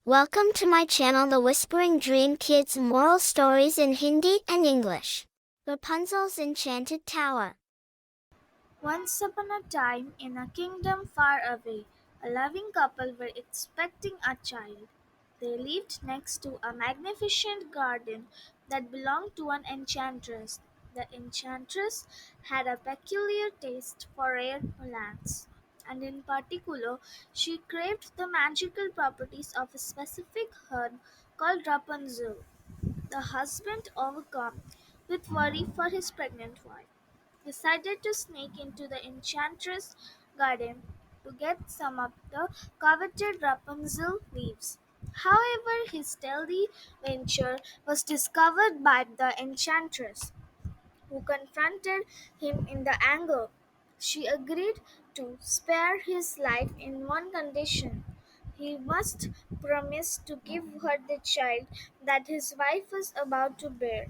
Welcome to my channel The Whispering Dream Kids Moral Stories in Hindi and English. Rapunzel's Enchanted Tower. Once upon a time, in a kingdom far away, a loving couple were expecting a child. They lived next to a magnificent garden that belonged to an enchantress. The enchantress had a peculiar taste for rare plants, and in particular, she craved the magical properties of a specific herb called Rapunzel. The husband, overcome with worry for his pregnant wife, decided to sneak into the enchantress' garden to get some of the coveted Rapunzel leaves. However, his stealthy venture was discovered by the enchantress, who confronted him in the anger. She agreed to spare his life in one condition. He must promise to give her the child that his wife was about to bear.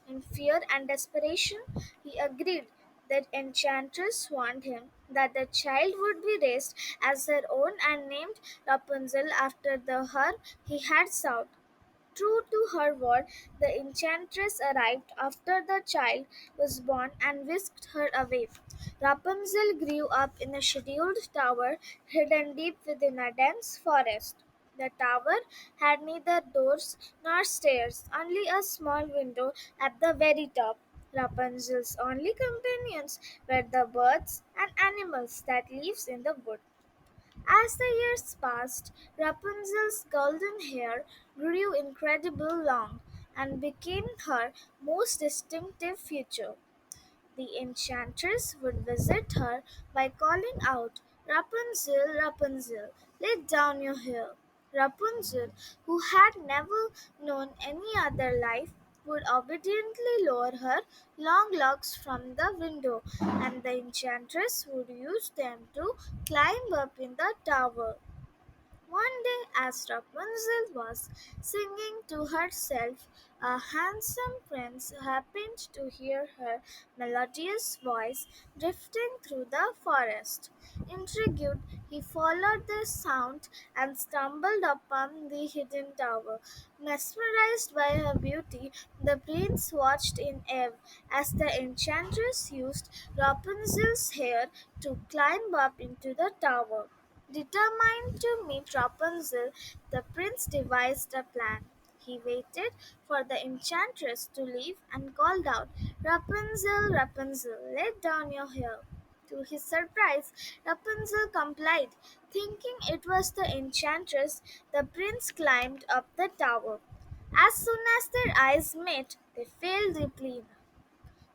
In fear and desperation, he agreed that Enchantress warned him that the child would be raised as her own and named Rapunzel after the her he had sought. True to her word, the enchantress arrived after the child was born and whisked her away. Rapunzel grew up in a shadowed tower hidden deep within a dense forest. The tower had neither doors nor stairs, only a small window at the very top. Rapunzel's only companions were the birds and animals that lives in the wood. As the years passed, Rapunzel's golden hair grew incredibly long and became her most distinctive feature. The enchantress would visit her by calling out, Rapunzel, Rapunzel, let down your hair. Rapunzel, who had never known any other life, would obediently lower her long locks from the window, and the enchantress would use them to climb up in the tower. One day, as Rapunzel was singing to herself, a handsome prince happened to hear her melodious voice drifting through the forest. Intrigued, he followed the sound and stumbled upon the hidden tower. Mesmerized by her beauty, the prince watched in awe as the enchantress used Rapunzel's hair to climb up into the tower. Determined to meet Rapunzel, the prince devised a plan. He waited for the enchantress to leave and called out, Rapunzel, Rapunzel, let down your hair. To his surprise, Rapunzel complied. Thinking it was the enchantress, the prince climbed up the tower. As soon as their eyes met, they fell deeply in love.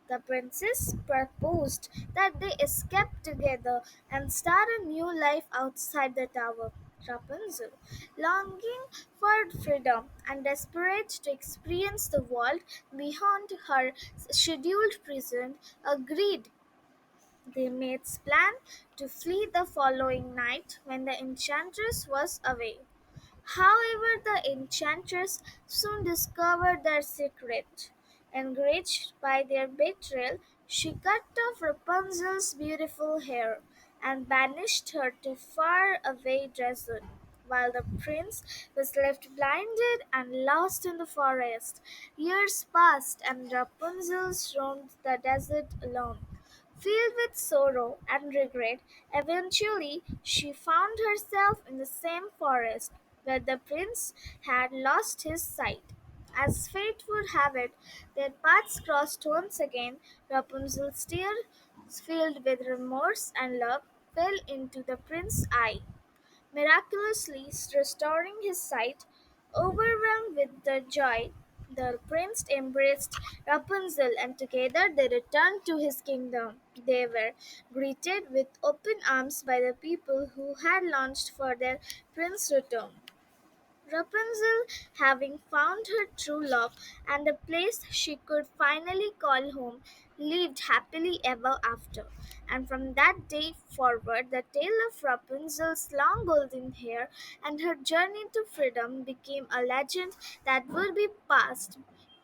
The princess proposed that they escape together and start a new life outside the tower. Rapunzel, longing for freedom and desperate to experience the world beyond her scheduled prison, agreed. They made plan to flee the following night when the enchantress was away. However, the enchantress soon discovered their secret. Enraged by their betrayal, she cut off Rapunzel's beautiful hair and banished her to far away desert, while the prince was left blinded and lost in the forest. Years passed, and Rapunzel roamed the desert alone. Filled with sorrow and regret, eventually she found herself in the same forest where the prince had lost his sight. As fate would have it, their paths crossed once again. Rapunzel's tears, filled with remorse and love, fell into the prince's eye, miraculously restoring his sight. Overwhelmed with the joy, the prince embraced Rapunzel and together they returned to his kingdom. They were greeted with open arms by the people who had launched for their prince's return. Rapunzel, having found her true love and a place she could finally call home, lived happily ever after. And from that day forward, the tale of Rapunzel's long golden hair and her journey to freedom became a legend that would be passed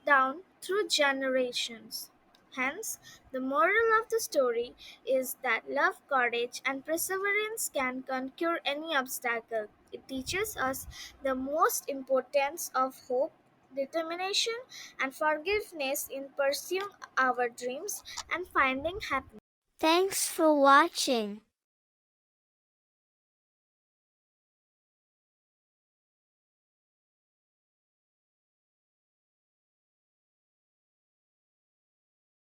down through generations. Hence, the moral of the story is that love, courage, and perseverance can conquer any obstacle. It teaches us the most importance of hope, determination, and forgiveness in pursuing our dreams and finding happiness. Thanks for watching.